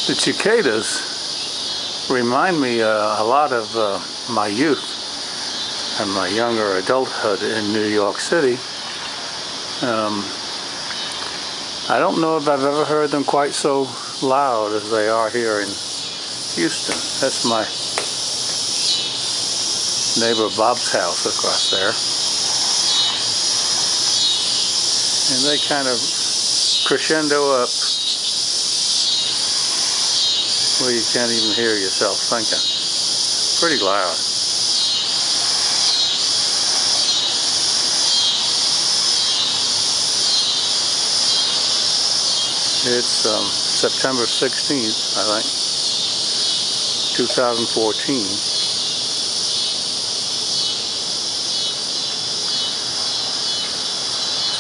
The cicadas remind me a lot of my youth and my younger adulthood in New York City. I don't know if I've ever heard them quite so loud as they are here in Houston. That's my neighbor Bob's house across there. And they kind of crescendo up where you can't even hear yourself thinking. Pretty loud. It's September 16th, I think, 2014.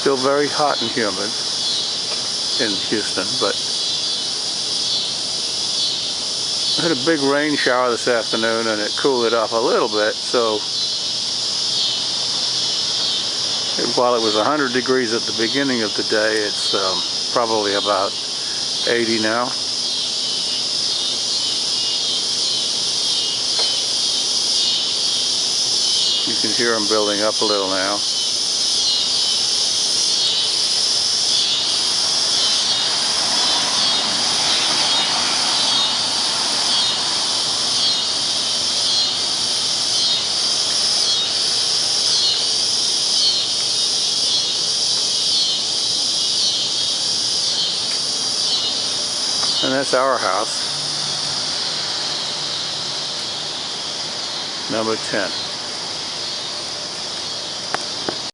Still very hot and humid in Houston, but I had a big rain shower this afternoon and it cooled it off a little bit, so while it was 100 degrees at the beginning of the day, it's probably about 80 now. You can hear them building up a little now. And that's our house, number 10.